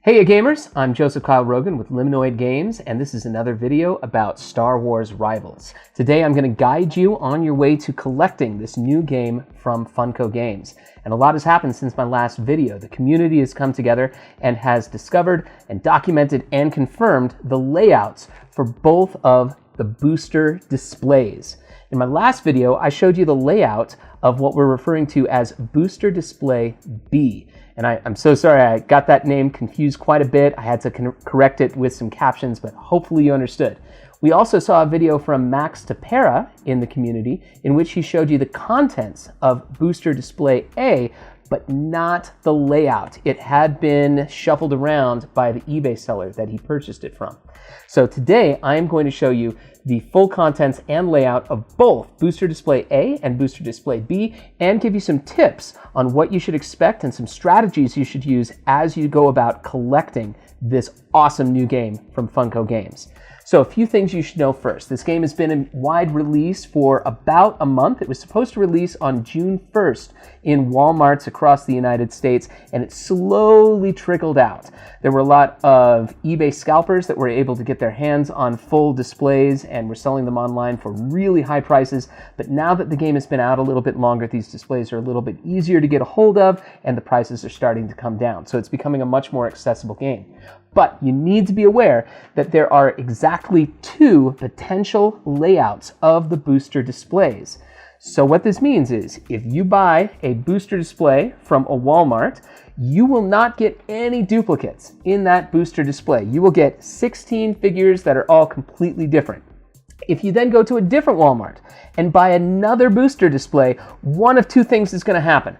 Hey gamers, I'm Joseph Kyle Rogan with Liminoid Games, and this is another video about Star Wars Rivals. Today I'm going to guide you on your way to collecting this new game from Funko Games. And a lot has happened since my last video. The community has come together and has discovered and documented and confirmed the layouts for both of the booster displays. In my last video, I showed you the layout of what we're referring to as Booster Display B. And I'm so sorry, I got that name confused quite a bit. I had to correct it with some captions, but hopefully you understood. We also saw a video from Max Tapera in the community in which he showed you the contents of Booster Display A, but not the layout. It had been shuffled around by the eBay seller that he purchased it from. So today I'm going to show you the full contents and layout of both Booster Display A and Booster Display B, and give you some tips on what you should expect and some strategies you should use as you go about collecting this awesome new game from Funko Games. So a few things you should know first. This game has been in wide release for about a month. It was supposed to release on June 1st in Walmarts across the United States, and it slowly trickled out. There were a lot of eBay scalpers that were able to get their hands on full displays and were selling them online for really high prices. But now that the game has been out a little bit longer, these displays are a little bit easier to get a hold of, and the prices are starting to come down. So it's becoming a much more accessible game. But you need to be aware that there are exactly two potential layouts of the booster displays. So what this means is if you buy a booster display from a Walmart, you will not get any duplicates in that booster display. You will get 16 figures that are all completely different. If you then go to a different Walmart and buy another booster display, one of two things is going to happen.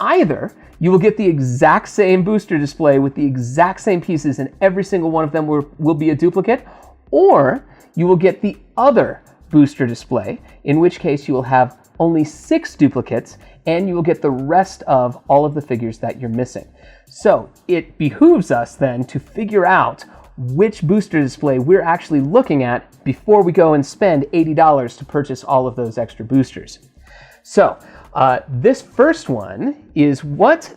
Either you will get the exact same booster display with the exact same pieces and every single one of them will be a duplicate, or you will get the other booster display, in which case you will have only 6 duplicates and you will get the rest of all of the figures that you're missing. So it behooves us then to figure out which booster display we're actually looking at before we go and spend $80 to purchase all of those extra boosters. So this first one is what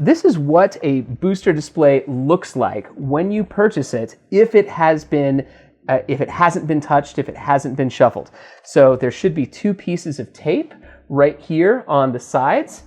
a booster display looks like when you purchase it, if it hasn't been touched, if it hasn't been shuffled. So there should be 2 pieces of tape right here on the sides.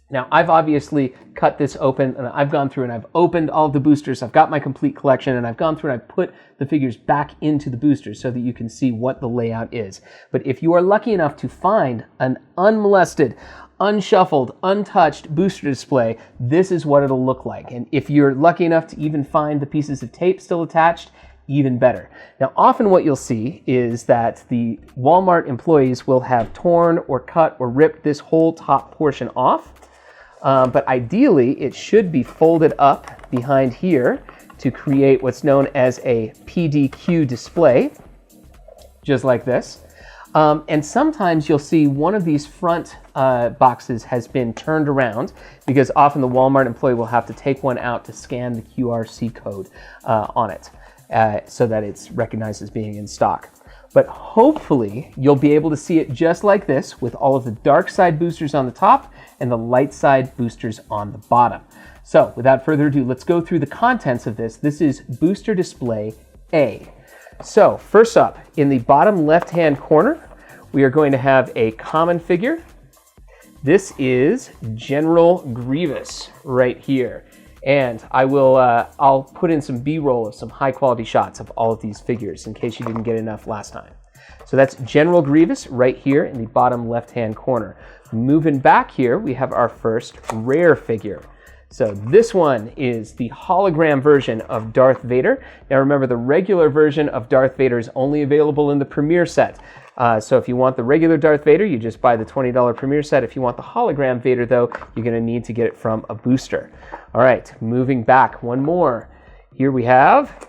Now I've obviously cut this open and I've gone through and I've opened all the boosters. I've got my complete collection and I've gone through and I've put the figures back into the boosters so that you can see what the layout is. But if you are lucky enough to find an unmolested, unshuffled, untouched booster display, this is what it'll look like. And if you're lucky enough to even find the pieces of tape still attached, even better. Now, often what you'll see is that the Walmart employees will have torn or cut or ripped this whole top portion off. But ideally, it should be folded up behind here to create what's known as a PDQ display, just like this. And sometimes you'll see one of these front boxes has been turned around because often the Walmart employee will have to take one out to scan the QRC code on it so that it's recognized as being in stock. But hopefully you'll be able to see it just like this with all of the dark side boosters on the top and the light side boosters on the bottom. So without further ado, let's go through the contents of this. This is Booster Display A. So first up, in the bottom left-hand corner, we are going to have a common figure. This is General Grievous right here. And I'll put in some B-roll of some high-quality shots of all of these figures in case you didn't get enough last time. So that's General Grievous right here in the bottom left-hand corner. Moving back here, we have our first rare figure. So this one is the hologram version of Darth Vader. Now remember, the regular version of Darth Vader is only available in the Premier set. So if you want the regular Darth Vader, you just buy the $20 Premier set. If you want the hologram Vader, though, you're going to need to get it from a booster. All right, moving back, one more. Here we have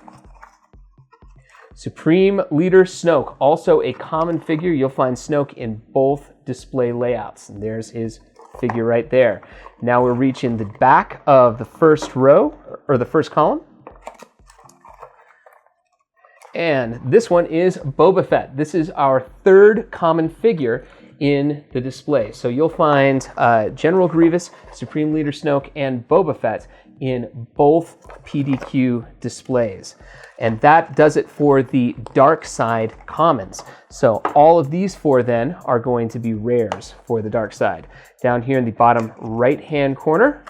Supreme Leader Snoke, also a common figure. You'll find Snoke in both display layouts. And there's his figure right there. Now we're reaching the back of the first row, or the first column. And this one is Boba Fett. This is our third common figure in the display. So you'll find General Grievous, Supreme Leader Snoke, and Boba Fett in both PDQ displays. And that does it for the dark side commons. So all of these four then are going to be rares for the dark side. Down here in the bottom right-hand corner,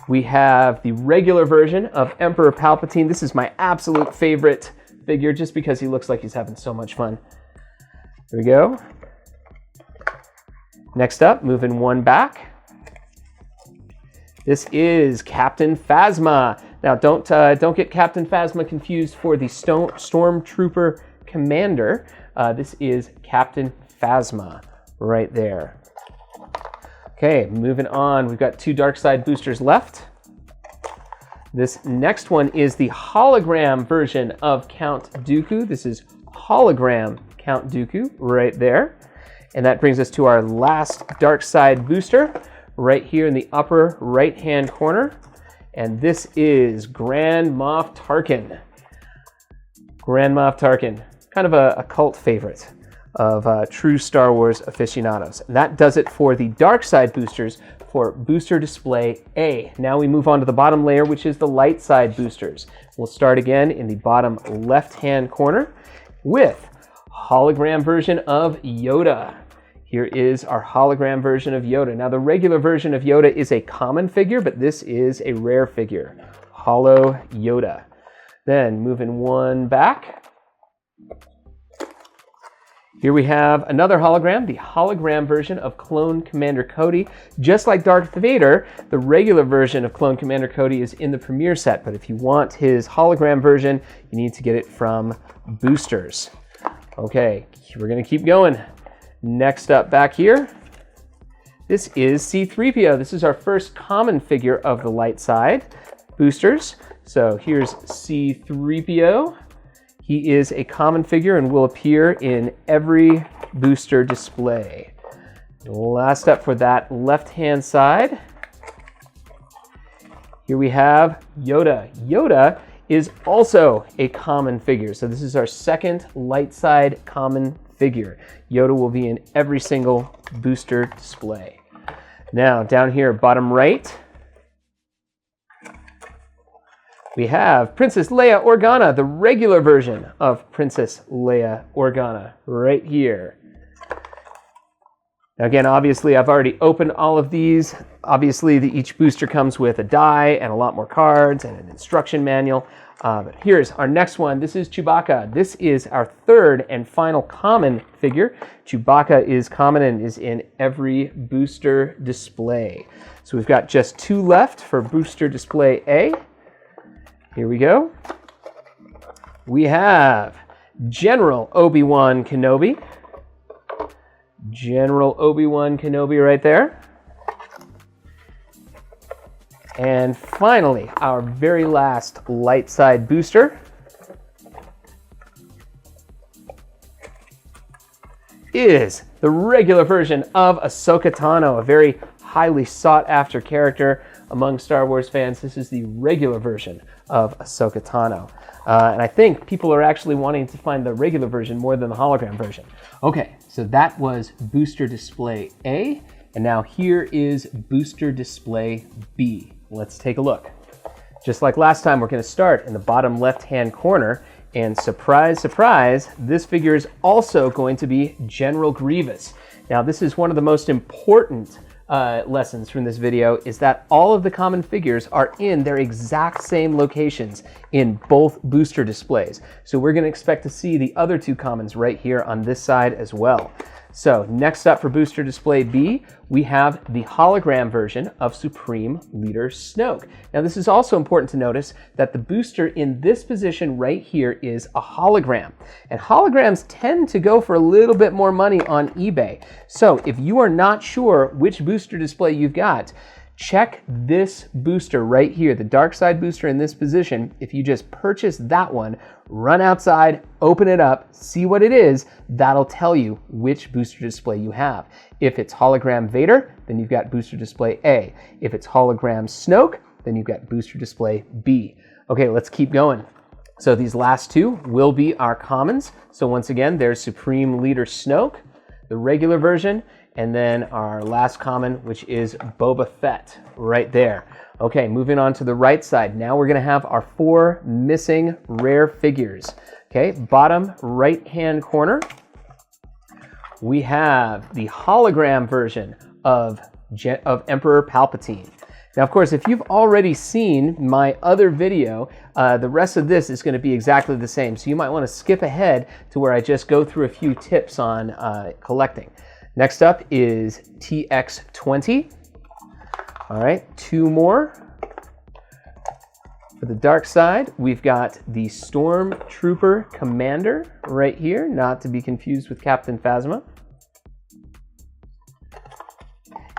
we have the regular version of Emperor Palpatine. This is my absolute favorite figure just because he looks like he's having so much fun. There we go. Next up, moving one back. This is Captain Phasma. Now, don't get Captain Phasma confused for the Stormtrooper Commander. This is Captain Phasma right there. Okay, moving on. We've got two dark side boosters left. This next one is the hologram version of Count Dooku. This is hologram Count Dooku right there. And that brings us to our last dark side booster right here in the upper right-hand corner. And this is Grand Moff Tarkin. Grand Moff Tarkin, kind of a cult favorite of true Star Wars aficionados. And that does it for the dark side boosters for booster display A. Now we move on to the bottom layer, which is the light side boosters. We'll start again in the bottom left-hand corner with hologram version of Yoda. Here is our hologram version of Yoda. Now, the regular version of Yoda is a common figure, but this is a rare figure. Holo Yoda. Then, moving one back. Here we have another hologram, the hologram version of Clone Commander Cody. Just like Darth Vader, the regular version of Clone Commander Cody is in the premiere set, but if you want his hologram version, you need to get it from boosters. Okay, we're going to keep going. Next up back here, this is C-3PO. This is our first common figure of the light side boosters. So here's C-3PO. He is a common figure and will appear in every booster display. Last up for that left-hand side, here we have Yoda. Yoda is also a common figure. So this is our second light side common figure. Yoda will be in every single booster display. Now, down here, bottom right, we have Princess Leia Organa, the regular version of Princess Leia Organa, right here. Now, again, obviously, I've already opened all of these. Obviously, each booster comes with a die and a lot more cards and an instruction manual. But here's our next one. This is Chewbacca. This is our third and final common figure. Chewbacca is common and is in every booster display. So we've got just two left for booster display A. Here we go. We have General Obi-Wan Kenobi. General Obi-Wan Kenobi right there. And finally, our very last light side booster is the regular version of Ahsoka Tano, a very highly sought after character among Star Wars fans. This is the regular version of Ahsoka Tano. And I think people are actually wanting to find the regular version more than the hologram version. Okay, so that was booster display A. And now here is booster display B. Let's take a look. Just like last time, we're going to start in the bottom left-hand corner. And surprise, surprise, this figure is also going to be General Grievous. Now, this is one of the most important lessons from this video, is that all of the common figures are in their exact same locations in both booster displays. So we're going to expect to see the other two commons right here on this side as well. So next up for booster display B, we have the hologram version of Supreme Leader Snoke. Now this is also important to notice that the booster in this position right here is a hologram. And holograms tend to go for a little bit more money on eBay. So if you are not sure which booster display you've got, check this booster right here, the dark side booster in this position. If you just purchase that one, run outside, open it up, see what it is, that'll tell you which booster display you have. If it's hologram Vader, then you've got booster display A. If it's hologram Snoke, then you've got booster display B. Okay, let's keep going. So these last two will be our commons. So once again, there's Supreme Leader Snoke, the regular version, and then our last common, which is Boba Fett, right there. Okay, moving on to the right side. Now we're gonna have our 4 missing rare figures. Okay, bottom right-hand corner, we have the hologram version of Emperor Palpatine. Now, of course, if you've already seen my other video, the rest of this is going to be exactly the same. So you might want to skip ahead to where I just go through a few tips on collecting. Next up is TX20. All right, 2 more. For the dark side, we've got the Stormtrooper Commander right here, not to be confused with Captain Phasma.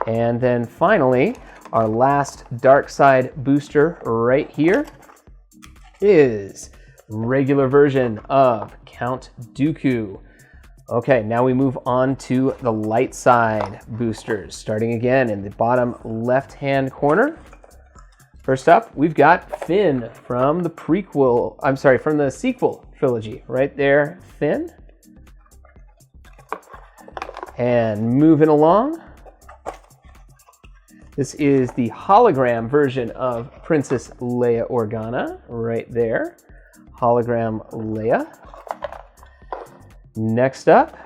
And then finally, our last dark side booster right here is regular version of Count Dooku. Okay, now we move on to the light side boosters, starting again in the bottom left-hand corner. First up, we've got Finn from from the sequel trilogy. Right there, Finn. And moving along, this is the hologram version of Princess Leia Organa, right there. Hologram Leia. Next up,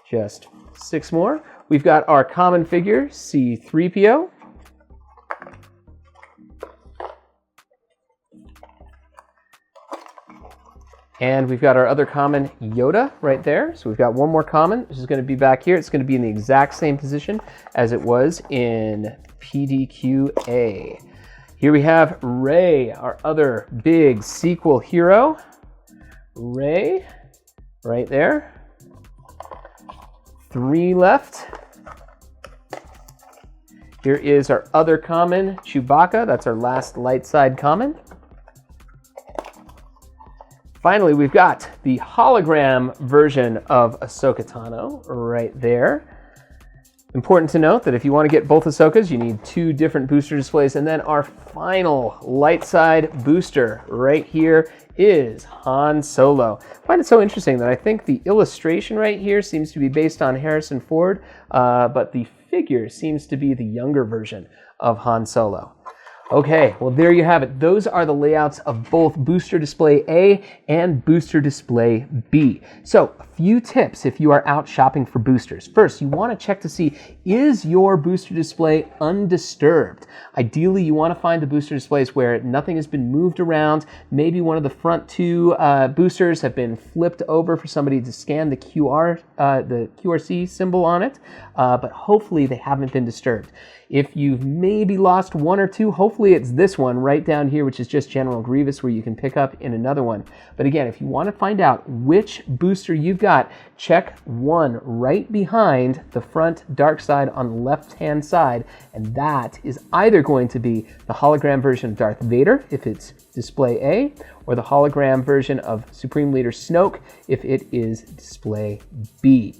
just 6 more. We've got our common figure, C-3PO. And we've got our other common, Yoda, right there. So we've got 1 more common, which is going to be back here. It's going to be in the exact same position as it was in PDQA. Here we have Rey, our other big sequel hero. Rey, right there. 3 left. Here is our other common, Chewbacca. That's our last light side common. Finally, we've got the hologram version of Ahsoka Tano right there. Important to note that if you want to get both Ahsokas, you need 2 different booster displays. And then our final light side booster right here is Han Solo. I find it so interesting that I think the illustration right here seems to be based on Harrison Ford, but the figure seems to be the younger version of Han Solo. Okay, well, there you have it. Those are the layouts of both Booster Display A and Booster Display B. So, a few tips if you are out shopping for boosters. First, you want to check to see, is your booster display undisturbed? Ideally, you want to find the booster displays where nothing has been moved around. Maybe one of the front 2 boosters have been flipped over for somebody to scan the QRC symbol on it, but hopefully they haven't been disturbed. If you've maybe lost 1 or 2, hopefully it's this one right down here, which is just General Grievous, where you can pick up in another one. But again, if you want to find out which booster you've got, check 1 right behind the front dark side on the left-hand side, and that is either going to be the hologram version of Darth Vader, if it's Display A, or the hologram version of Supreme Leader Snoke, if it is Display B.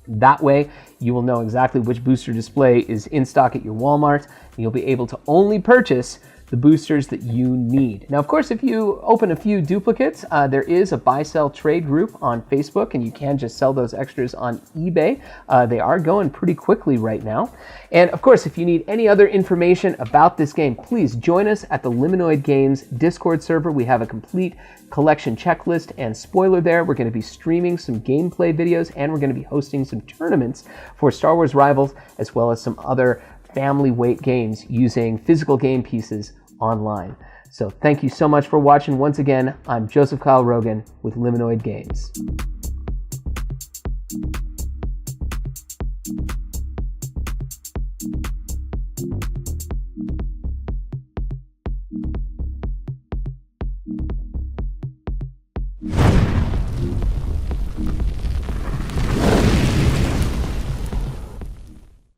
That way, you will know exactly which booster display is in stock at your Walmart, and you'll be able to only purchase the boosters that you need. Now, of course, if you open a few duplicates, there is a buy-sell trade group on Facebook, and you can just sell those extras on eBay. They are going pretty quickly right now. And of course, if you need any other information about this game, please join us at the Liminoid Games Discord server. We have a complete collection checklist and spoiler there. We're going to be streaming some gameplay videos, and we're going to be hosting some tournaments for Star Wars Rivals, as well as some other family weight games using physical game pieces online. So thank you so much for watching. Once again, I'm Joseph Kyle Rogan with Liminoid Games.